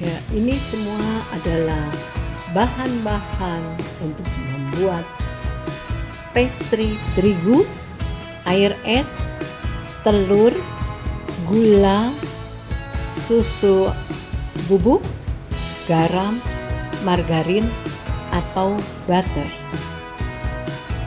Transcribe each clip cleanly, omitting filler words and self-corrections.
Ya, ini semua adalah bahan-bahan untuk membuat pastry terigu, air es, telur, gula, susu bubuk, garam, margarin, atau butter.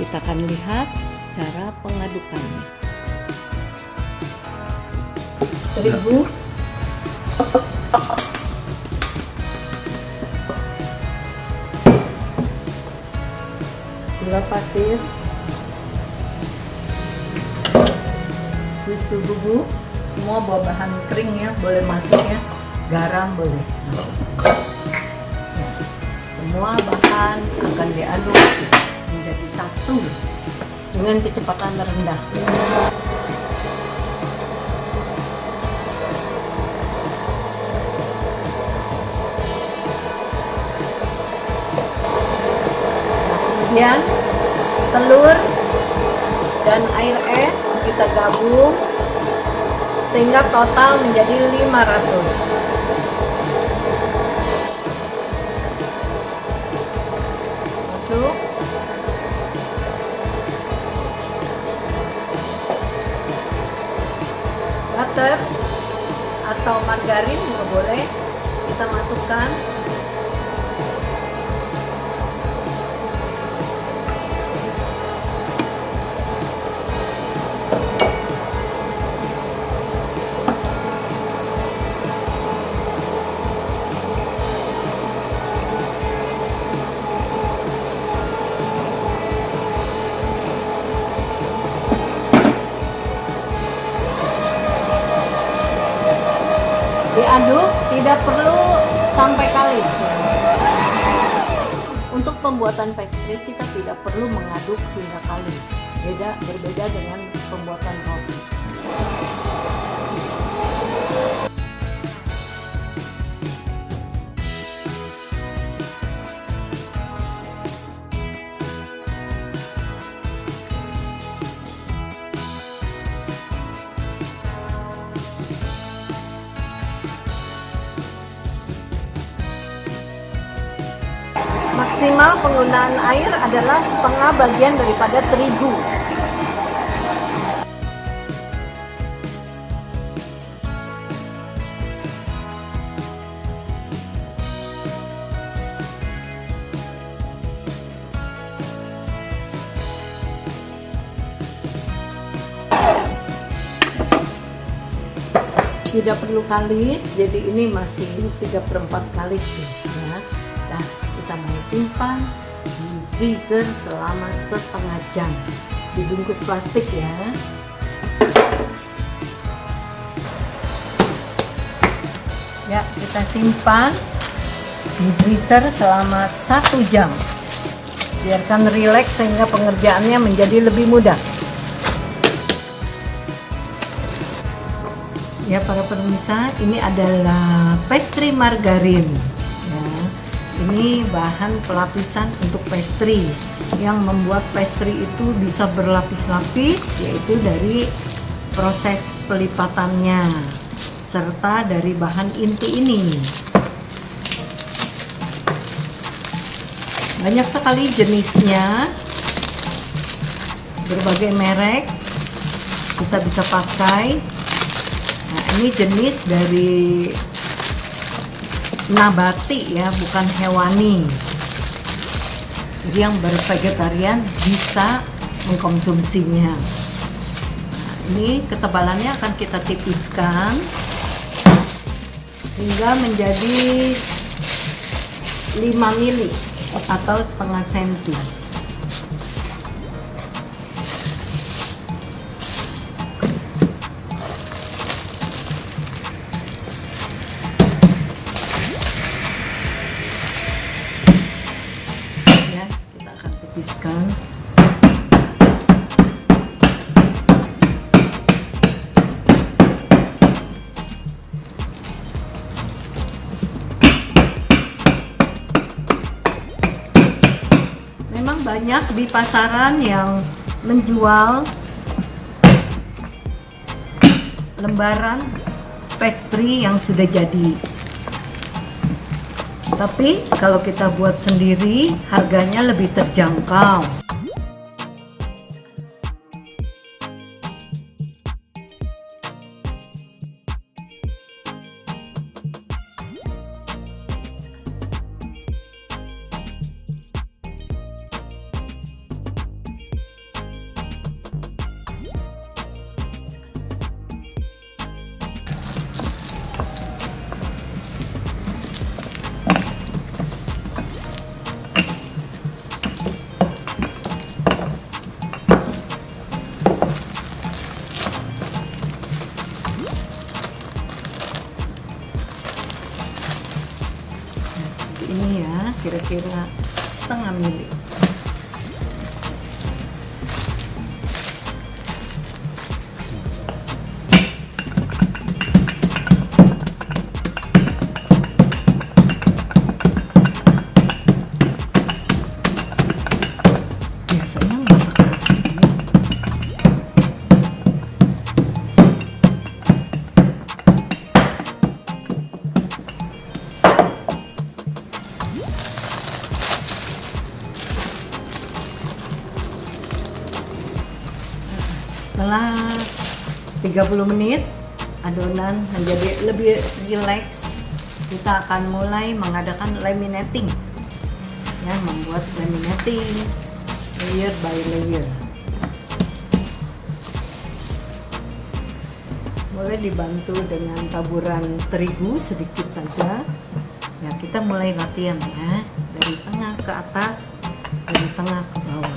Kita akan lihat cara pengadukannya. Terigu, gula pasir, susu bubuk, semua bahan kering ya, boleh masuk ya, garam boleh masuk. Semua bahan akan diaduk menjadi satu dengan kecepatan rendah. Kemudian telur dan air es kita gabung sehingga total menjadi 500. Masuk. Butter atau margarin juga boleh kita masukkan. Diaduk, tidak perlu sampai kalis. Untuk pembuatan pastry kita tidak perlu mengaduk hingga kalis. Berbeda dengan pembuatan roti. Maksimal penggunaan air adalah setengah bagian daripada terigu. Tidak perlu kalis, jadi ini masih 3/4 kalis ya. Nah, kita mau simpan di freezer selama setengah jam. Dibungkus plastik ya. Ya, kita simpan di freezer selama 1 jam. Biarkan rileks sehingga pengerjaannya menjadi lebih mudah. Ya para pemirsa, ini adalah pastry margarin. Ya, ini bahan pelapisan untuk pastry yang membuat pastry itu bisa berlapis-lapis, yaitu dari proses pelipatannya serta dari bahan inti ini. Banyak sekali jenisnya, berbagai merek kita bisa pakai. Nah, ini jenis dari nabati ya, bukan hewani. Jadi yang bervegetarian bisa mengkonsumsinya. Nah, ini ketebalannya akan kita tipiskan hingga menjadi 5 mili atau setengah senti. Tipiskan. Memang banyak di pasaran yang menjual lembaran pastry yang sudah jadi. Tapi kalau kita buat sendiri harganya lebih terjangkau. Ini ya, kira-kira setengah mili. Biasanya masak nasi ini. Setelah 30 menit adonan menjadi lebih rileks, kita akan mulai mengadakan laminating, ya, membuat laminating layer by layer. Mulai dibantu dengan taburan terigu sedikit saja. Ya, kita mulai latihan ya, dari tengah ke atas, dari tengah ke bawah.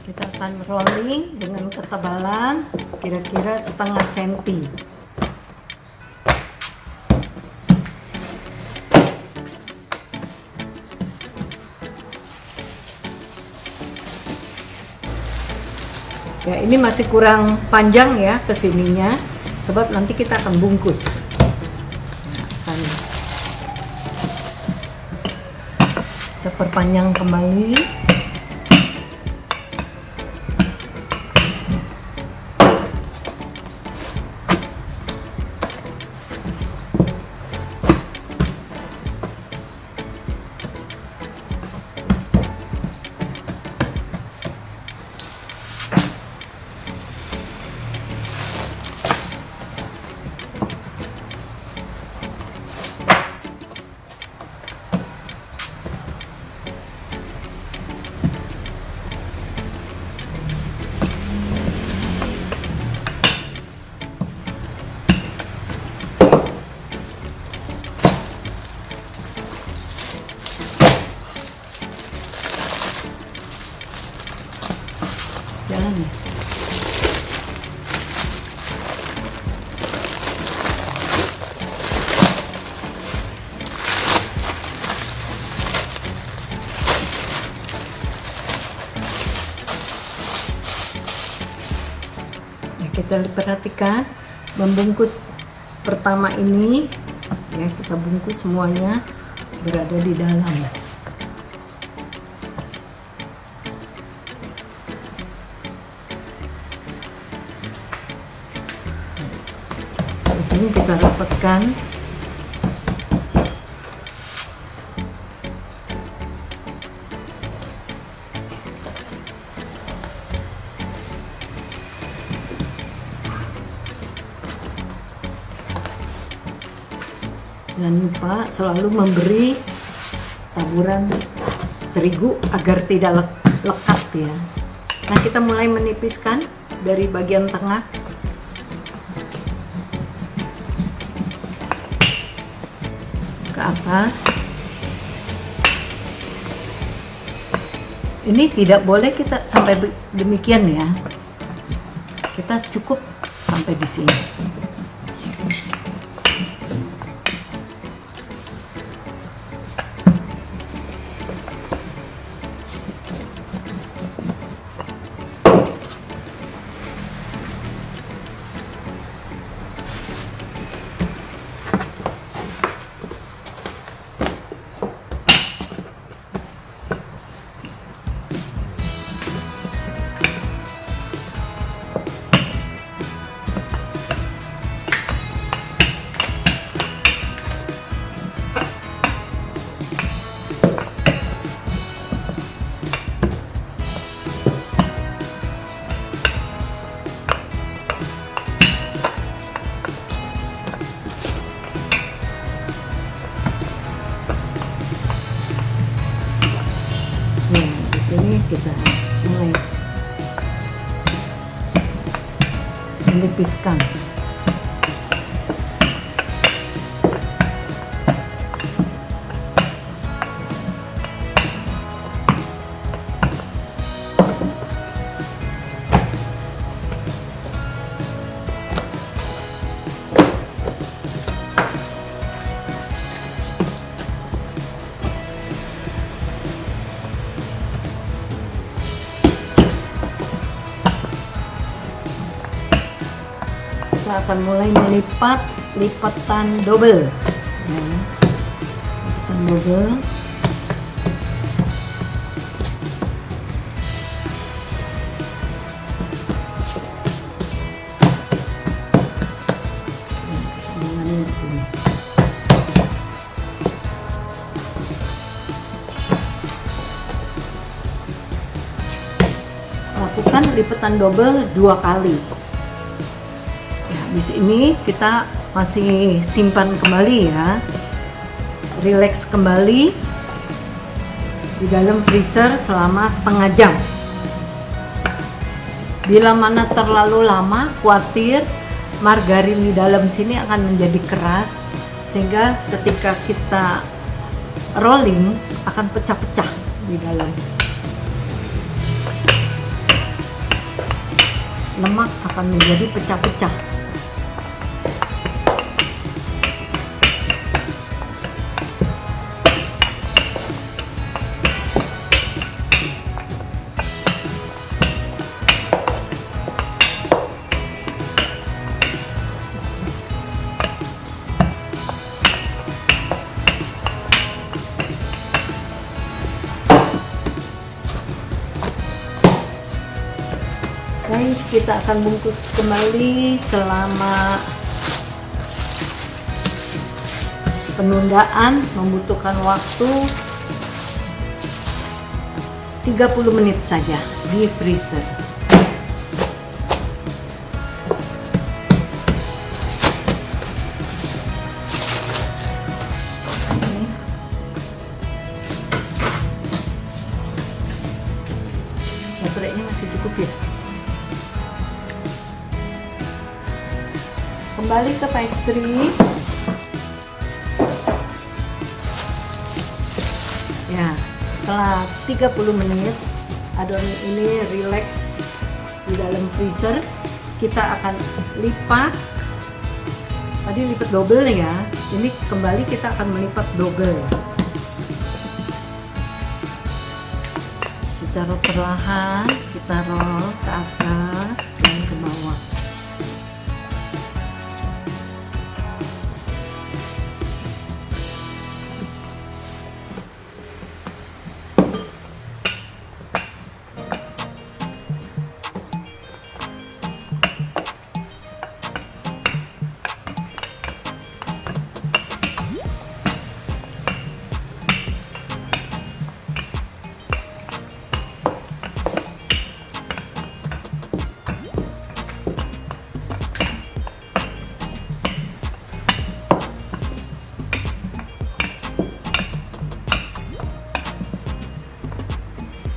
Kita akan rolling dengan ketebalan kira-kira setengah senti. Ya, ini masih kurang panjang ya kesininya, sebab nanti kita akan bungkus. Kita perpanjang kembali. Jalan ya. Kita perhatikan membungkus pertama ini ya, kita bungkus semuanya berada di dalam. Ini kita rapatkan. Jangan lupa selalu memberi taburan terigu agar tidak lekat ya. Nah, kita mulai menipiskan dari bagian tengah. Ke atas. Ini tidak boleh kita sampai demikian ya. Kita cukup sampai di sini. Nah, di sini kita mulai menipiskan. Kita akan mulai melipat lipatan double ya. Lipatan double. Nah, sambungannya di sini. Lakukan lipatan double 2 kali. Di sini kita masih simpan kembali ya, relax kembali di dalam freezer selama setengah jam. Bila mana terlalu lama, khawatir margarin di dalam sini akan menjadi keras, sehingga ketika kita rolling akan pecah-pecah di dalam. Lemak akan menjadi pecah-pecah. Baik, kita akan bungkus kembali selama penundaan membutuhkan waktu 30 menit saja di freezer. Baterainya masih cukup ya. Kembali ke pastry. Ya, setelah 30 menit adonan ini relax di dalam freezer, kita akan lipat. Tadi lipat double ya. Ini kembali kita akan melipat double. Kita roll perlahan, kita roll ke atas dan ke bawah.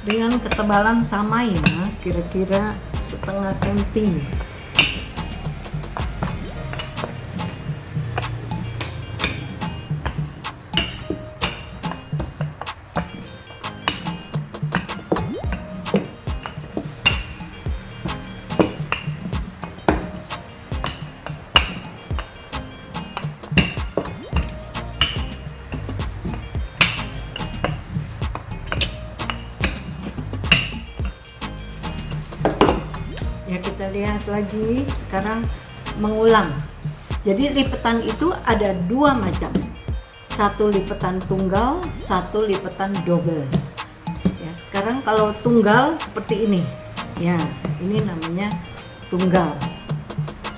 Dengan ketebalan sama ya, kira-kira setengah senti. lihat lagi sekarang mengulang. Jadi lipetan itu ada dua macam, satu lipetan tunggal, satu lipetan double. Ya, sekarang kalau tunggal seperti ini, ya ini namanya tunggal.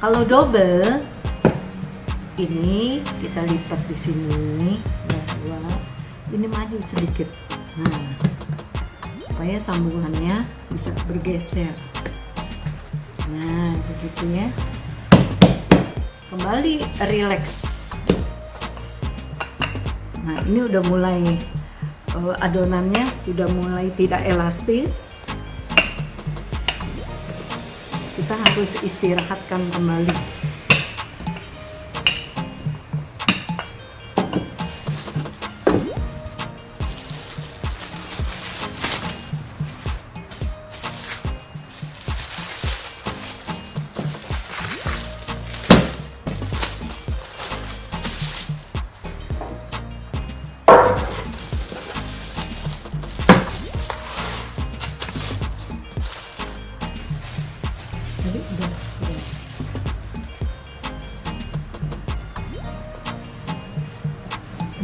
Kalau double ini kita lipat di sini, ya, dua. Ini maju sedikit, nah supaya sambungannya bisa bergeser. Nah begitu ya. Kembali relax. Nah ini udah mulai adonannya sudah mulai tidak elastis. Kita harus istirahatkan kembali.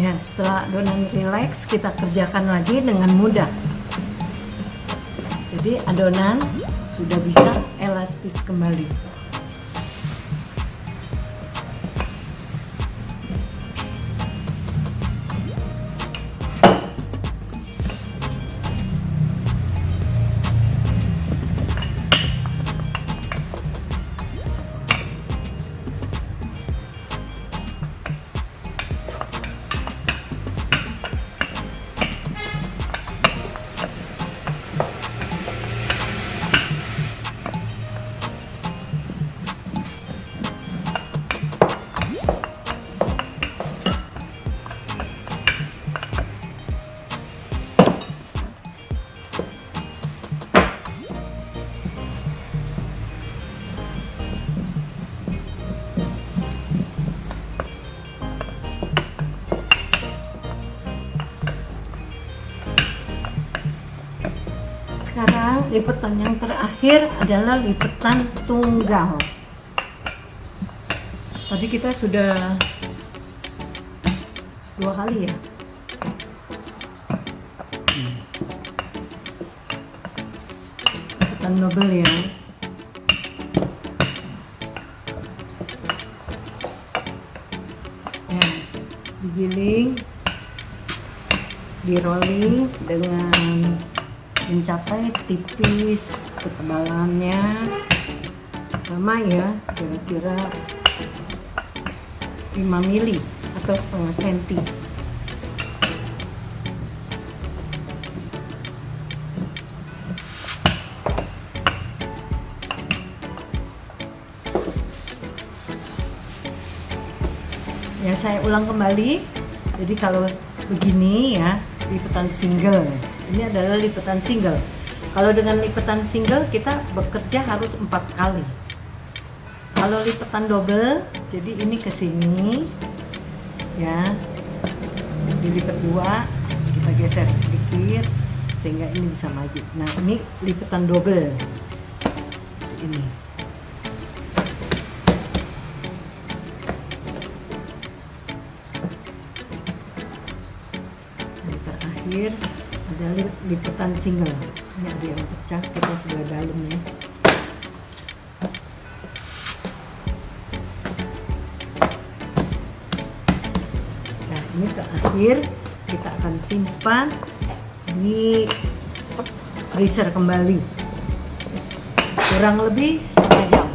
Ya, setelah adonan relax kita kerjakan lagi dengan mudah. Jadi adonan sudah bisa elastis kembali. Sekarang lipetan yang terakhir adalah lipetan tunggal. Tadi kita sudah 2 kali ya. Lipetan double ya. Ya, digiling, di rolling dengan mencapai tipis, ketebalannya sama ya, kira-kira 5 mili atau setengah senti. Ya, saya ulang kembali. Jadi kalau begini ya, lipetan single. Ini adalah lipetan single. Kalau dengan lipetan single kita bekerja harus 4 kali. Kalau lipetan double, jadi ini ke sini, ya, dilipat 2, kita geser sedikit sehingga ini bisa maju. Nah ini lipetan double. Ini. Yang terakhir ada lipetan single. Ini ada yang pecah, kita sebelah dalam ya. Nah ini terakhir kita akan simpan di freezer kembali kurang lebih setengah jam.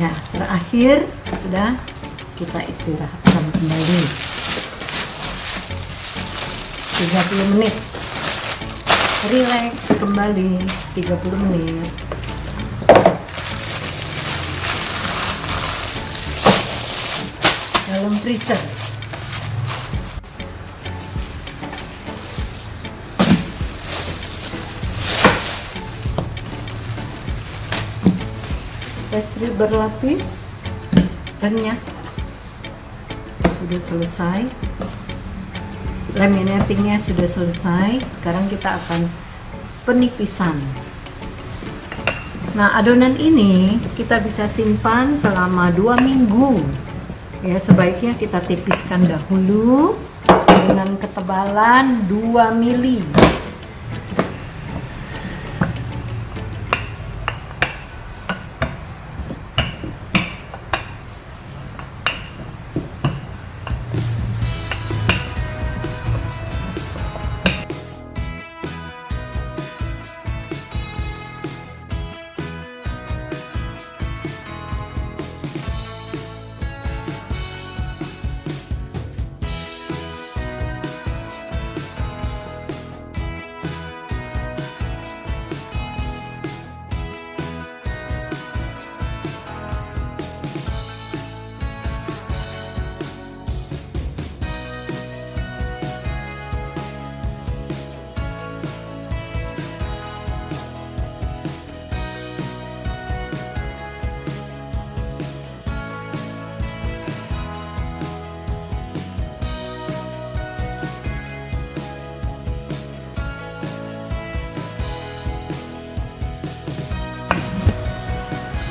Ya, terakhir sudah kita istirahatkan kembali 30 menit. Relax kembali 30 menit. Dalam freezer. Pastry berlapis renyah sudah selesai, laminatingnya sudah selesai. Sekarang kita akan penipisan. Nah, adonan ini kita bisa simpan selama 2 minggu ya. Sebaiknya kita tipiskan dahulu dengan ketebalan 2 mili.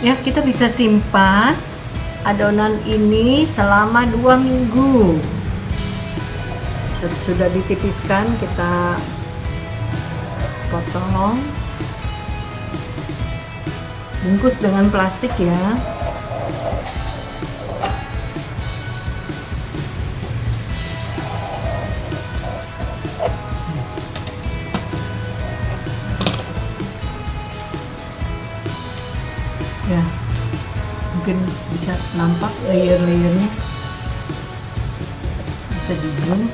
Ya, kita bisa simpan adonan ini selama 2 minggu. Sudah ditipiskan, kita potong, bungkus dengan plastik ya. Ya, mungkin bisa nampak layer-layernya, bisa di zoom.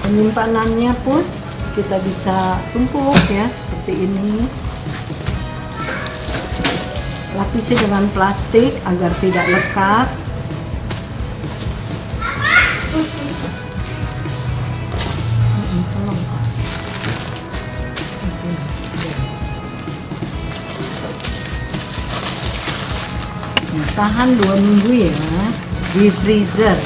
Penyimpanannya pun kita bisa tumpuk ya, seperti ini. Lapisi dengan plastik agar tidak lekat. Tolong, Kak. Nah, tahan 2 minggu ya di freezer.